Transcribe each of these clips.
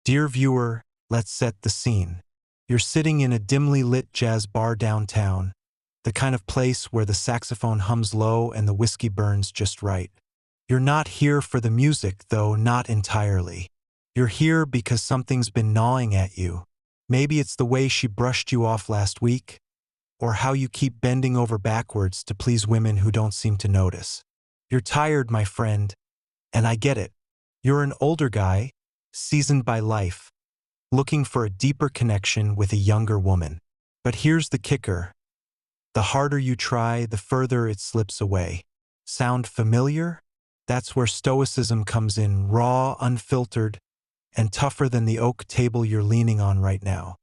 Dear viewer, let's set the scene. You're sitting in a dimly lit jazz bar downtown, the kind of place where the saxophone hums low and the whiskey burns just right. You're not here for the music, though, not entirely. You're here because something's been gnawing at you. Maybe it's the way she brushed you off last week, or how you keep bending over backwards to please women who don't seem to notice. You're tired, my friend, and I get it. You're an older guy, seasoned by life, looking for a deeper connection with a younger woman. But here's the kicker. The harder you try, the further it slips away. Sound familiar? That's where Stoicism comes in, raw, unfiltered, and tougher than the oak table you're leaning on right now.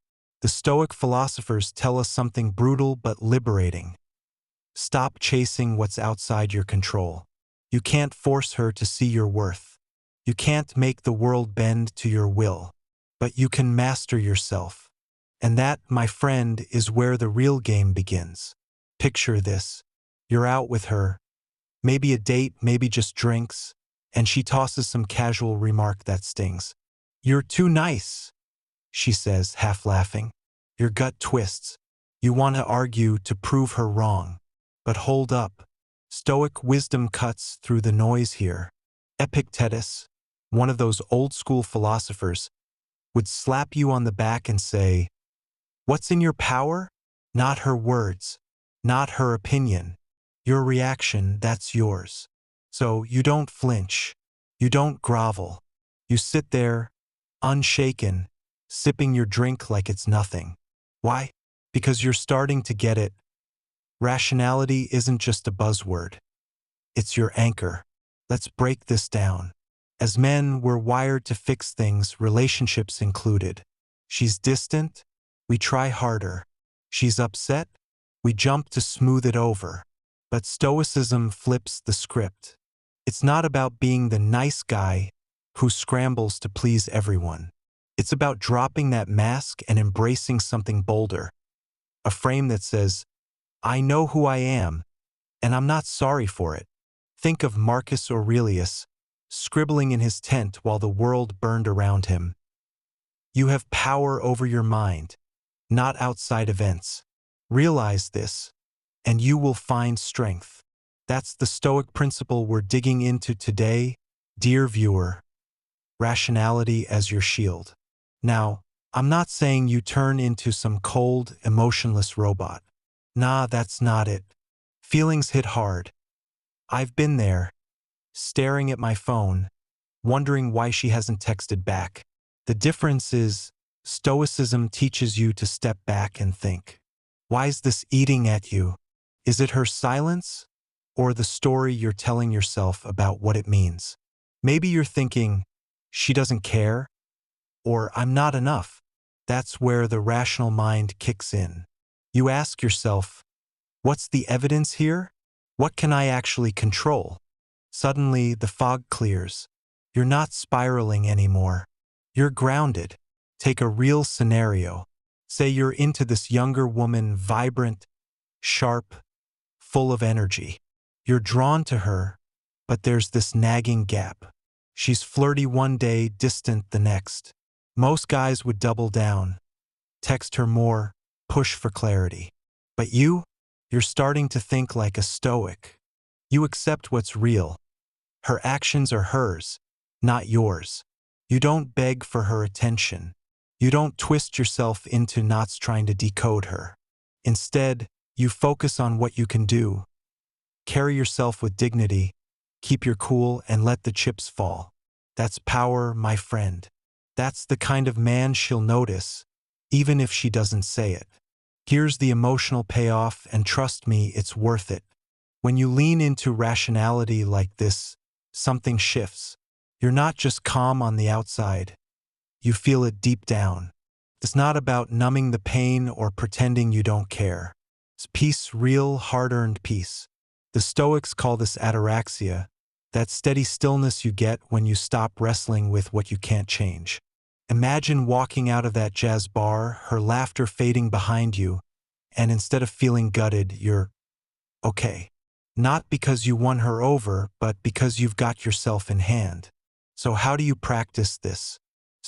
The Stoic philosophers tell us something brutal but liberating. Stop chasing what's outside your control. You can't force her to see your worth. You can't make the world bend to your will. But you can master yourself. And that, my friend, is where the real game begins. Picture this. You're out with her. Maybe a date, maybe just drinks, and she tosses some casual remark that stings. "You're too nice," she says, half laughing. Your gut twists. You want to argue to prove her wrong. But hold up. Stoic wisdom cuts through the noise here. Epictetus, one of those old-school philosophers, would slap you on the back and say, "What's in your power? Not her words, not her opinion. Your reaction, that's yours." So you don't flinch. You don't grovel. You sit there, unshaken, sipping your drink like it's nothing. Why? Because you're starting to get it. Rationality isn't just a buzzword. It's your anchor. Let's break this down. As men, we're wired to fix things, relationships included. She's distant, we try harder. She's upset, we jump to smooth it over. But Stoicism flips the script. It's not about being the nice guy who scrambles to please everyone. It's about dropping that mask and embracing something bolder. A frame that says, "I know who I am, and I'm not sorry for it." Think of Marcus Aurelius, scribbling in his tent while the world burned around him. You have power over your mind, not outside events. Realize this, and you will find strength. That's the Stoic principle we're digging into today, dear viewer. Rationality as your shield. Now, I'm not saying you turn into some cold, emotionless robot. Nah, that's not it. Feelings hit hard. I've been there, staring at my phone, wondering why she hasn't texted back. The difference is, Stoicism teaches you to step back and think. Why's this eating at you? Is it her silence, or the story you're telling yourself about what it means? Maybe you're thinking, she doesn't care, or I'm not enough. That's where the rational mind kicks in. You ask yourself, what's the evidence here? What can I actually control? Suddenly, the fog clears. You're not spiraling anymore. You're grounded. Take a real scenario. Say you're into this younger woman, vibrant, sharp, full of energy. You're drawn to her, but there's this nagging gap. She's flirty one day, distant the next. Most guys would double down, text her more, push for clarity. But you're starting to think like a Stoic. You accept what's real. Her actions are hers, not yours. You don't beg for her attention. You don't twist yourself into knots trying to decode her. Instead, you focus on what you can do. Carry yourself with dignity, keep your cool, and let the chips fall. That's power, my friend. That's the kind of man she'll notice, even if she doesn't say it. Here's the emotional payoff, and trust me, it's worth it. When you lean into rationality like this, something shifts. You're not just calm on the outside. You feel it deep down. It's not about numbing the pain or pretending you don't care. It's peace, real, hard-earned peace. The Stoics call this ataraxia, that steady stillness you get when you stop wrestling with what you can't change. Imagine walking out of that jazz bar, her laughter fading behind you, and instead of feeling gutted, you're okay. Not because you won her over, but because you've got yourself in hand. So how do you practice this?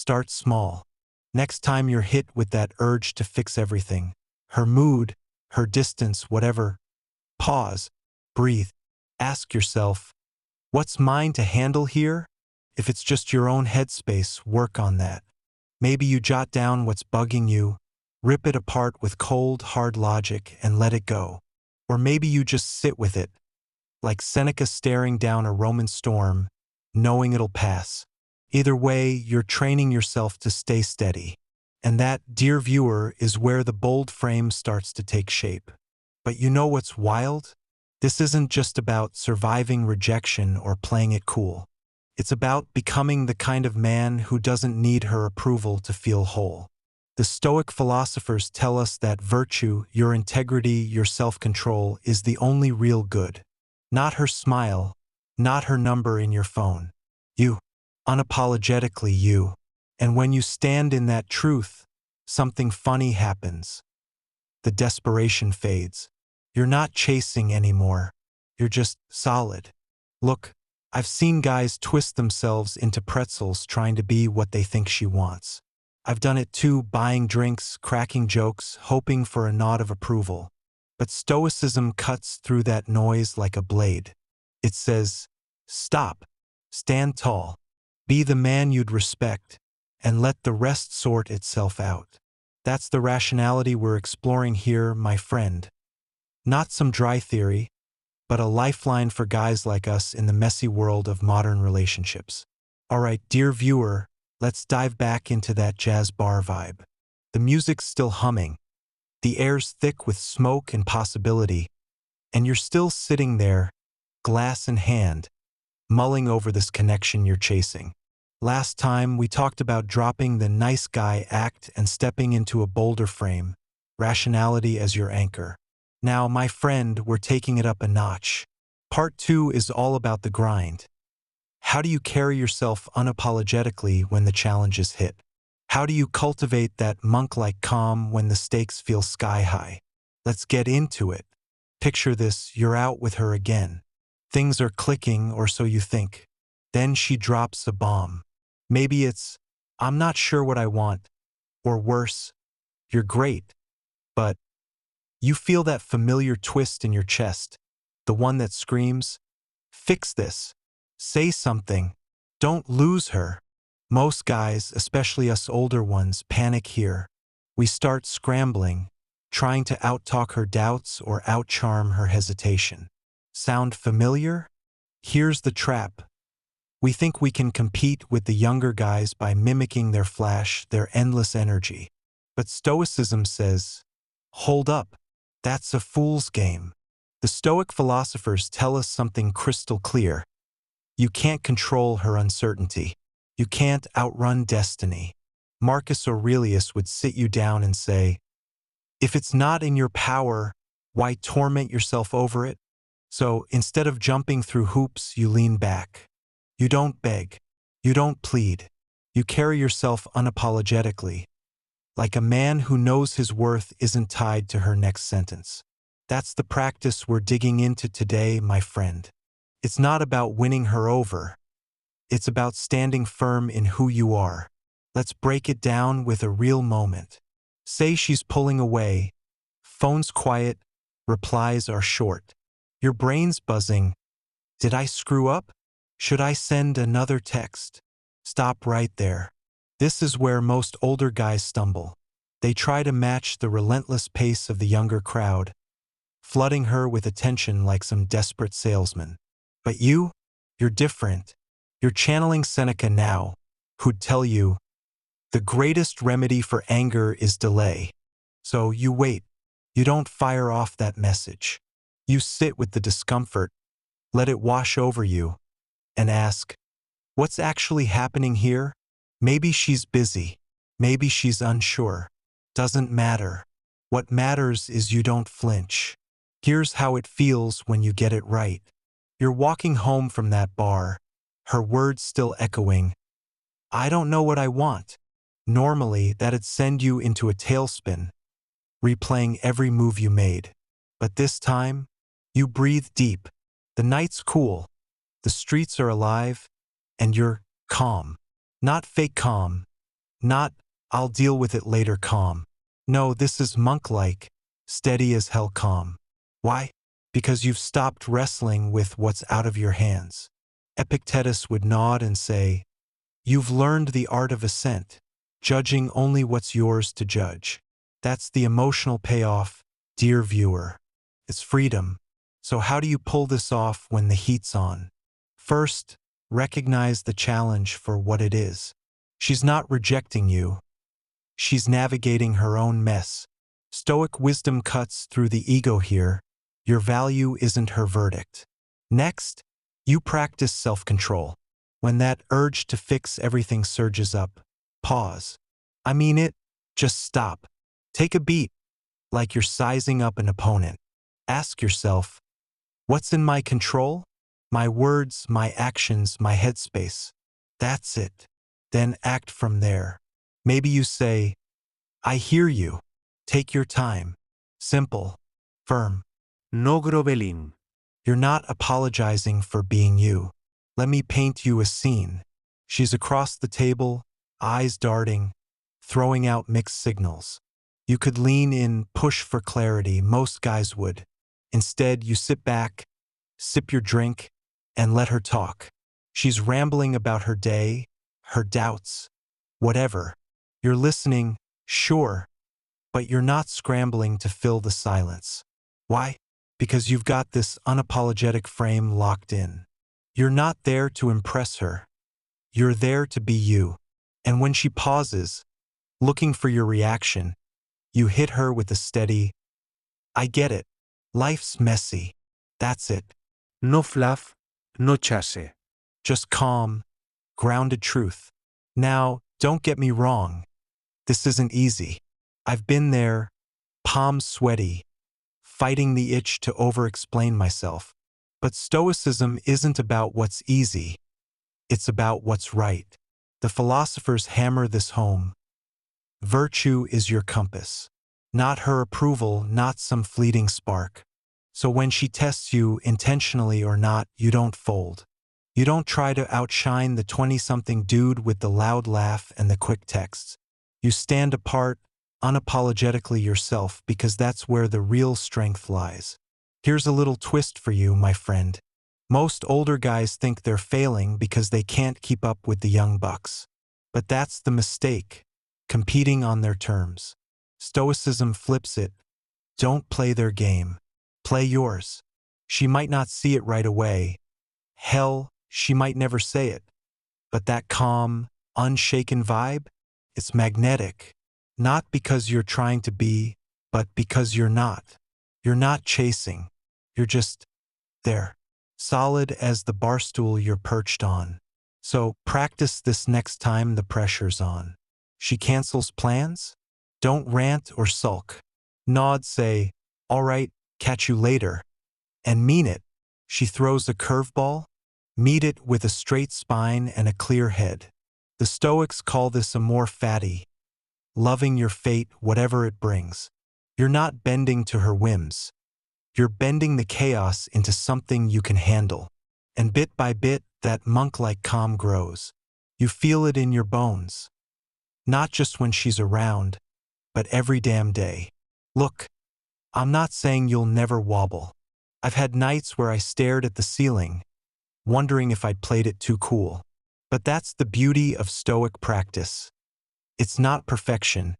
Start small. Next time you're hit with that urge to fix everything, her mood, her distance, whatever, pause, breathe, ask yourself, what's mine to handle here? If it's just your own headspace, work on that. Maybe you jot down what's bugging you, rip it apart with cold, hard logic, and let it go. Or maybe you just sit with it, like Seneca staring down a Roman storm, knowing it'll pass. Either way, you're training yourself to stay steady. And that, dear viewer, is where the bold frame starts to take shape. But you know what's wild? This isn't just about surviving rejection or playing it cool. It's about becoming the kind of man who doesn't need her approval to feel whole. The Stoic philosophers tell us that virtue, your integrity, your self-control is the only real good. Not her smile, not her number in your phone. You, unapologetically you. And when you stand in that truth, something funny happens. The desperation fades. You're not chasing anymore. You're just solid. Look, I've seen guys twist themselves into pretzels trying to be what they think she wants. I've done it too, buying drinks, cracking jokes, hoping for a nod of approval. But Stoicism cuts through that noise like a blade. It says, stop, stand tall, be the man you'd respect, and let the rest sort itself out. That's the rationality we're exploring here, my friend. Not some dry theory, but a lifeline for guys like us in the messy world of modern relationships. All right, dear viewer, let's dive back into that jazz bar vibe. The music's still humming, the air's thick with smoke and possibility, and you're still sitting there, glass in hand, mulling over this connection you're chasing. Last time, we talked about dropping the nice guy act and stepping into a bolder frame, rationality as your anchor. Now, my friend, we're taking it up a notch. Part 2 is all about the grind. How do you carry yourself unapologetically when the challenges hit? How do you cultivate that monk-like calm when the stakes feel sky-high? Let's get into it. Picture this, you're out with her again. Things are clicking, or so you think. Then she drops a bomb. Maybe it's, I'm not sure what I want. Or worse, you're great, but you feel that familiar twist in your chest, the one that screams, fix this, say something, don't lose her. Most guys, especially us older ones, panic here. We start scrambling, trying to outtalk her doubts or outcharm her hesitation. Sound familiar? Here's the trap. We think we can compete with the younger guys by mimicking their flash, their endless energy. But Stoicism says, hold up, that's a fool's game. The Stoic philosophers tell us something crystal clear. You can't control her uncertainty. You can't outrun destiny. Marcus Aurelius would sit you down and say, if it's not in your power, why torment yourself over it? So instead of jumping through hoops, you lean back. You don't beg. You don't plead. You carry yourself unapologetically, like a man who knows his worth isn't tied to her next sentence. That's the practice we're digging into today, my friend. It's not about winning her over. It's about standing firm in who you are. Let's break it down with a real moment. Say she's pulling away. Phone's quiet. Replies are short. Your brain's buzzing. Did I screw up? Should I send another text? Stop right there. This is where most older guys stumble. They try to match the relentless pace of the younger crowd, flooding her with attention like some desperate salesman. But you're different. You're channeling Seneca now, who'd tell you, the greatest remedy for anger is delay. So you wait. You don't fire off that message. You sit with the discomfort, let it wash over you, and ask, what's actually happening here? Maybe she's busy. Maybe she's unsure. Doesn't matter. What matters is you don't flinch. Here's how it feels when you get it right. You're walking home from that bar, her words still echoing, I don't know what I want. Normally, that'd send you into a tailspin, replaying every move you made. But this time, you breathe deep. The night's cool. The streets are alive, and you're calm. Not fake calm, Not, I'll deal with it later calm. No, this is monk-like, steady as hell calm. Why? Because you've stopped wrestling with what's out of your hands. Epictetus would nod and say, you've learned the art of ascent, judging only what's yours to judge. That's the emotional payoff, dear viewer. It's freedom. So how do you pull this off when the heat's on? First, recognize the challenge for what it is. She's not rejecting you. She's navigating her own mess. Stoic wisdom cuts through the ego here. Your value isn't her verdict. Next, you practice self-control. When that urge to fix everything surges up, pause. I mean it, just stop. Take a beat, like you're sizing up an opponent. Ask yourself, what's in my control? My words, my actions, my headspace. That's it. Then act from there. Maybe you say, I hear you. Take your time. Simple. Firm. No grovelín. You're not apologizing for being you. Let me paint you a scene. She's across the table, eyes darting, throwing out mixed signals. You could lean in, push for clarity, most guys would. Instead, you sit back, sip your drink, and let her talk. She's rambling about her day, her doubts, whatever. You're listening, sure, but you're not scrambling to fill the silence. Why? Because you've got this unapologetic frame locked in. You're not there to impress her. You're there to be you. And when she pauses, looking for your reaction, you hit her with a steady, I get it. Life's messy. That's it. No fluff, no chasse. Just calm, grounded truth. Now, don't get me wrong. This isn't easy. I've been there, palms sweaty, fighting the itch to over-explain myself. But Stoicism isn't about what's easy. It's about what's right. The philosophers hammer this home. Virtue is your compass. Not her approval, not some fleeting spark. So when she tests you, intentionally or not, you don't fold. You don't try to outshine the 20-something dude with the loud laugh and the quick texts. You stand apart, unapologetically yourself, because that's where the real strength lies. Here's a little twist for you, my friend. Most older guys think they're failing because they can't keep up with the young bucks. But that's the mistake, competing on their terms. Stoicism flips it. Don't play their game. Play yours. She might not see it right away. Hell, she might never say it. But that calm, unshaken vibe, it's magnetic. Not because you're trying to be, but because you're not. You're not chasing. You're just there. Solid as the barstool you're perched on. So practice this next time the pressure's on. She cancels plans? Don't rant or sulk. Nod, say, all right, catch you later. And mean it. She throws a curveball? Meet it with a straight spine and a clear head. The Stoics call this a more fatty. Loving your fate, whatever it brings. You're not bending to her whims. You're bending the chaos into something you can handle. And bit by bit, that monk-like calm grows. You feel it in your bones. Not just when she's around, but every damn day. Look, I'm not saying you'll never wobble. I've had nights where I stared at the ceiling, wondering if I'd played it too cool. But that's the beauty of Stoic practice. It's not perfection,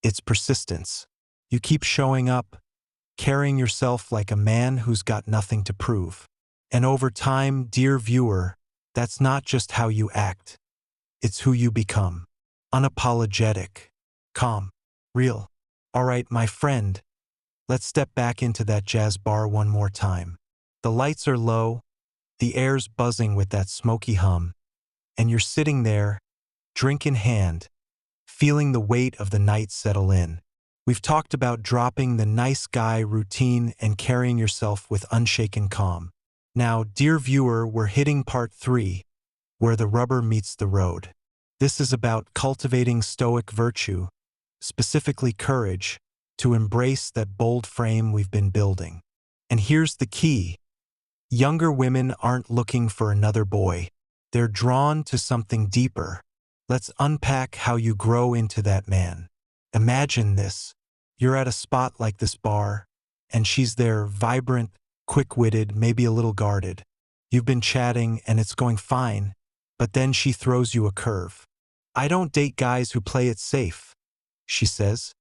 it's persistence. You keep showing up, carrying yourself like a man who's got nothing to prove. And over time, dear viewer, that's not just how you act. It's who you become. Unapologetic, calm, real. All right, my friend, let's step back into that jazz bar one more time. The lights are low, the air's buzzing with that smoky hum, and you're sitting there, drink in hand, feeling the weight of the night settle in. We've talked about dropping the nice guy routine and carrying yourself with unshaken calm. Now, dear viewer, we're hitting part 3, where the rubber meets the road. This is about cultivating Stoic virtue, specifically courage, to embrace that bold frame we've been building. And here's the key. Younger women aren't looking for another boy. They're drawn to something deeper. Let's unpack how you grow into that man. Imagine this. You're at a spot like this bar, and she's there, vibrant, quick-witted, maybe a little guarded. You've been chatting, and it's going fine, but then she throws you a curve. "I don't date guys who play it safe," she says,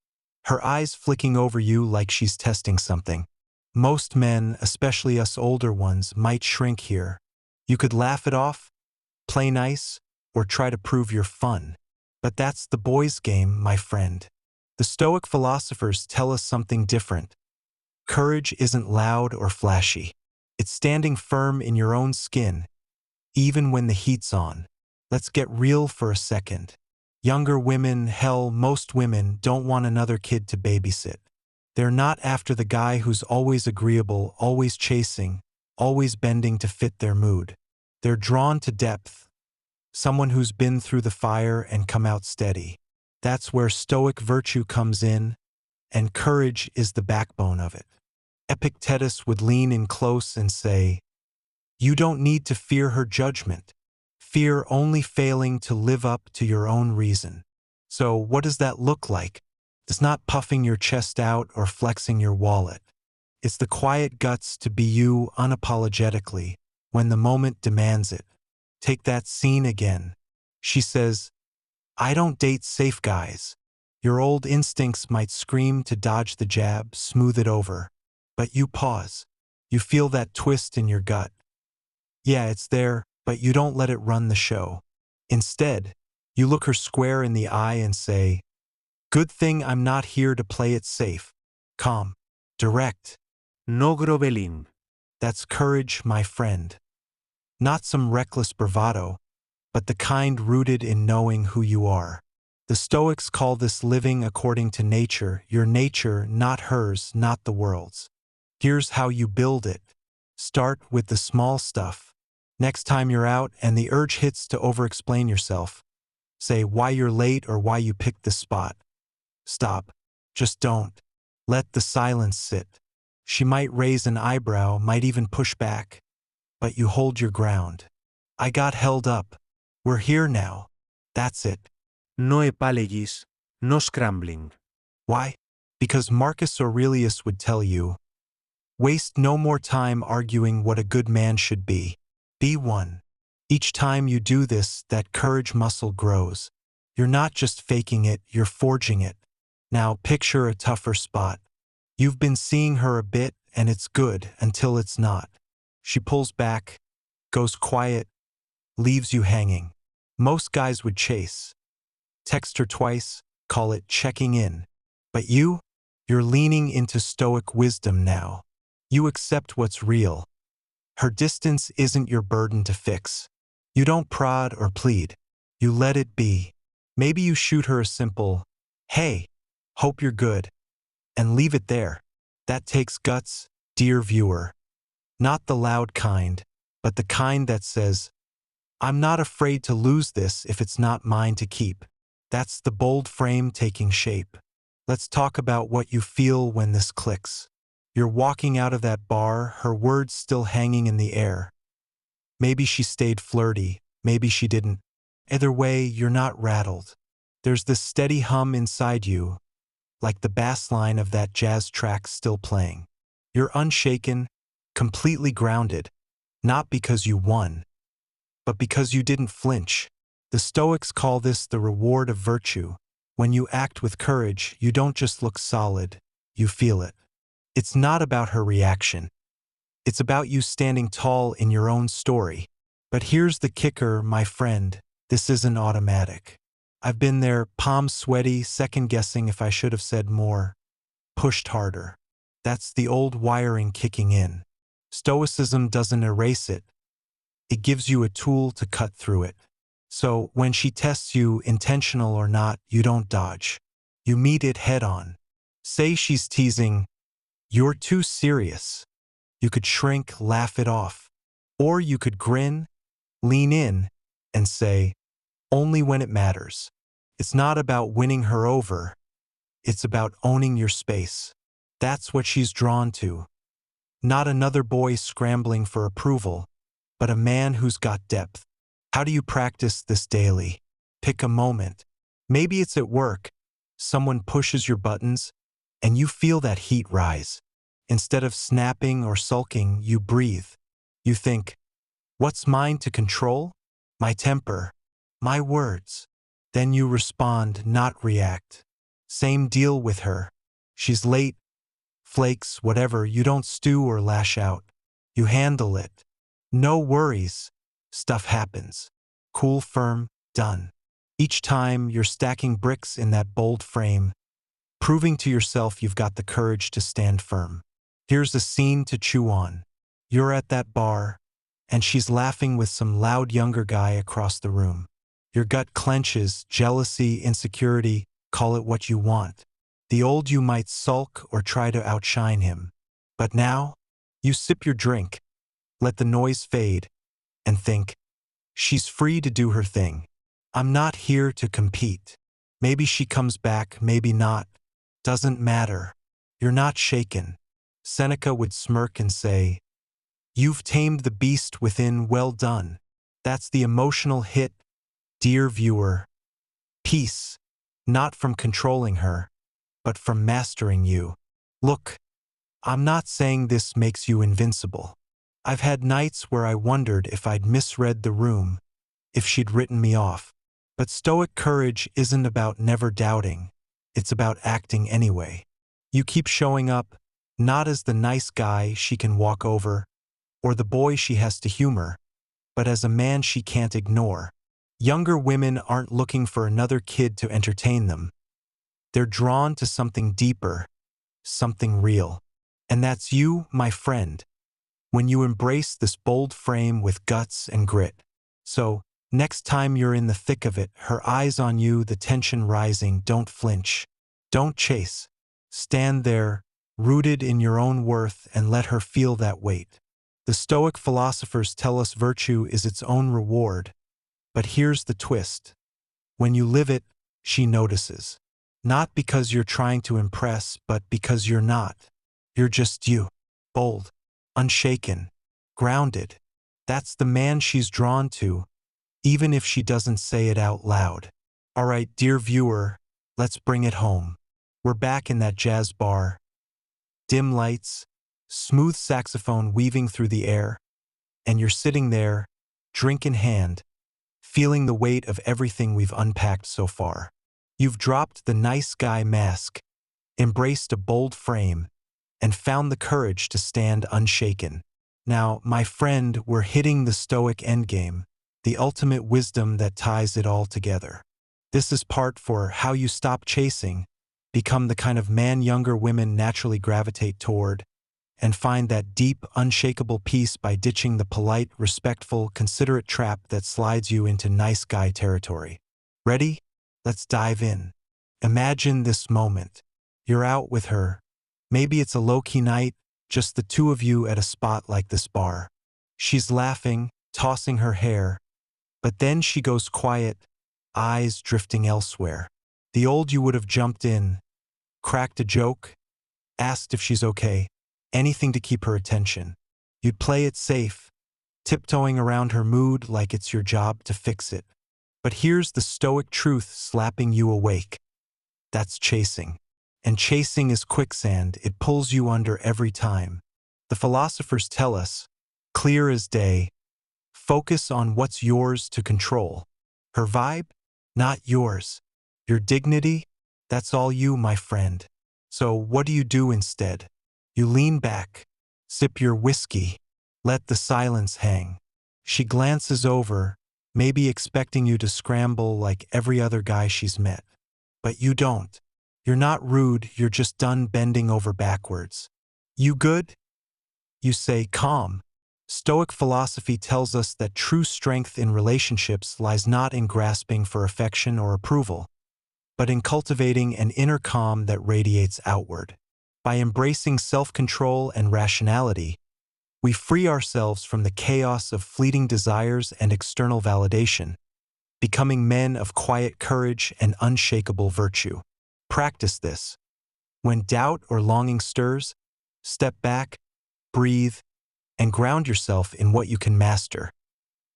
her eyes flicking over you like she's testing something. Most men, especially us older ones, might shrink here. You could laugh it off, play nice, or try to prove you're fun. But that's the boys' game, my friend. The Stoic philosophers tell us something different. Courage isn't loud or flashy. It's standing firm in your own skin, even when the heat's on. Let's get real for a second. Younger women, hell, most women, don't want another kid to babysit. They're not after the guy who's always agreeable, always chasing, always bending to fit their mood. They're drawn to depth, someone who's been through the fire and come out steady. That's where Stoic virtue comes in, and courage is the backbone of it. Epictetus would lean in close and say, "You don't need to fear her judgment. Fear only failing to live up to your own reason." So what does that look like? It's not puffing your chest out or flexing your wallet. It's the quiet guts to be you unapologetically when the moment demands it. Take that scene again. She says, "I don't date safe guys." Your old instincts might scream to dodge the jab, smooth it over. But you pause. You feel that twist in your gut. Yeah, it's there, but you don't let it run the show. Instead, you look her square in the eye and say, "Good thing I'm not here to play it safe. Calm. Direct." No grovelin. That's courage, my friend. Not some reckless bravado, but the kind rooted in knowing who you are. The Stoics call this living according to nature, your nature, not hers, not the world's. Here's how you build it. Start with the small stuff. Next time you're out and the urge hits to over-explain yourself, say why you're late or why you picked this spot. Stop. Just don't. Let the silence sit. She might raise an eyebrow, might even push back, but you hold your ground. "I got held up. We're here now." That's it. No epalegis, no scrambling. Why? Because Marcus Aurelius would tell you, waste no more time arguing what a good man should be. Be one. Each time you do this, that courage muscle grows. You're not just faking it, you're forging it. Now picture a tougher spot. You've been seeing her a bit, and it's good until it's not. She pulls back, goes quiet, leaves you hanging. Most guys would chase. Text her twice, call it checking in. But you're leaning into Stoic wisdom now. You accept what's real. Her distance isn't your burden to fix. You don't prod or plead. You let it be. Maybe you shoot her a simple, "Hey, hope you're good," and leave it there. That takes guts, dear viewer. Not the loud kind, but the kind that says, "I'm not afraid to lose this if it's not mine to keep." That's the bold frame taking shape. Let's talk about what you feel when this clicks. You're walking out of that bar, her words still hanging in the air. Maybe she stayed flirty, maybe she didn't. Either way, you're not rattled. There's this steady hum inside you, like the bass line of that jazz track still playing. You're unshaken, completely grounded, not because you won, but because you didn't flinch. The Stoics call this the reward of virtue. When you act with courage, you don't just look solid, you feel it. It's not about her reaction. It's about you standing tall in your own story. But here's the kicker, my friend. This isn't automatic. I've been there, palms sweaty, second-guessing if I should have said more. Pushed harder. That's the old wiring kicking in. Stoicism doesn't erase it. It gives you a tool to cut through it. So when she tests you, intentional or not, you don't dodge. You meet it head-on. Say she's teasing, "You're too serious." You could shrink, laugh it off. Or you could grin, lean in, and say, "Only when it matters." It's not about winning her over. It's about owning your space. That's what she's drawn to. Not another boy scrambling for approval, but a man who's got depth. How do you practice this daily? Pick a moment. Maybe it's at work. Someone pushes your buttons, and you feel that heat rise. Instead of snapping or sulking, you breathe. You think, what's mine to control? My temper, my words. Then you respond, not react. Same deal with her. She's late, flakes, whatever, you don't stew or lash out. You handle it. No worries. Stuff happens. Cool, firm, done. Each time you're stacking bricks in that bold frame, proving to yourself you've got the courage to stand firm. Here's a scene to chew on. You're at that bar, and she's laughing with some loud younger guy across the room. Your gut clenches, jealousy, insecurity, call it what you want. The old you might sulk or try to outshine him. But now, you sip your drink, let the noise fade, and think, she's free to do her thing. I'm not here to compete. Maybe she comes back, maybe not. Doesn't matter. You're not shaken. Seneca would smirk and say, you've tamed the beast within, well done. That's the emotional hit, dear viewer. Peace, not from controlling her, but from mastering you. Look, I'm not saying this makes you invincible. I've had nights where I wondered if I'd misread the room, if she'd written me off. But Stoic courage isn't about never doubting. It's about acting anyway. You keep showing up, not as the nice guy she can walk over, or the boy she has to humor, but as a man she can't ignore. Younger women aren't looking for another kid to entertain them. They're drawn to something deeper, something real. And that's you, my friend, when you embrace this bold frame with guts and grit. So, next time you're in the thick of it, her eyes on you, the tension rising, don't flinch. Don't chase. Stand there, rooted in your own worth, and let her feel that weight. The Stoic philosophers tell us virtue is its own reward. But here's the twist. When you live it, she notices. Not because you're trying to impress, but because you're not. You're just you. Bold, unshaken, grounded. That's the man she's drawn to, even if she doesn't say it out loud. All right, dear viewer, let's bring it home. We're back in that jazz bar. Dim lights, smooth saxophone weaving through the air, and you're sitting there, drink in hand, feeling the weight of everything we've unpacked so far. You've dropped the nice guy mask, embraced a bold frame, and found the courage to stand unshaken. Now, my friend, we're hitting the Stoic endgame, the ultimate wisdom that ties it all together. This is part for how you stop chasing, become the kind of man younger women naturally gravitate toward, and find that deep, unshakable peace by ditching the polite, respectful, considerate trap that slides you into nice guy territory. Ready? Let's dive in. Imagine this moment. You're out with her. Maybe it's a low-key night, just the two of you at a spot like this bar. She's laughing, tossing her hair, but then she goes quiet, eyes drifting elsewhere. The old you would have jumped in, cracked a joke, asked if she's okay, anything to keep her attention. You'd play it safe, tiptoeing around her mood like it's your job to fix it. But here's the Stoic truth slapping you awake. That's chasing. And chasing is quicksand, it pulls you under every time. The philosophers tell us, clear as day, focus on what's yours to control. Her vibe? Not yours. Your dignity? That's all you, my friend. So what do you do instead? You lean back, sip your whiskey, let the silence hang. She glances over, maybe expecting you to scramble like every other guy she's met. But you don't. You're not rude, you're just done bending over backwards. You good? You say calm. Stoic philosophy tells us that true strength in relationships lies not in grasping for affection or approval, but in cultivating an inner calm that radiates outward. By embracing self-control and rationality, we free ourselves from the chaos of fleeting desires and external validation, becoming men of quiet courage and unshakable virtue. Practice this. When doubt or longing stirs, step back, breathe, and ground yourself in what you can master,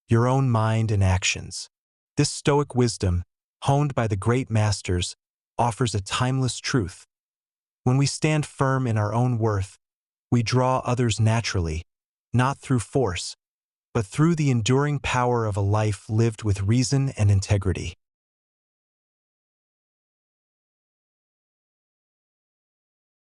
your own mind and actions. This Stoic wisdom, honed by the great masters, offers a timeless truth. When we stand firm in our own worth, we draw others naturally, not through force, but through the enduring power of a life lived with reason and integrity.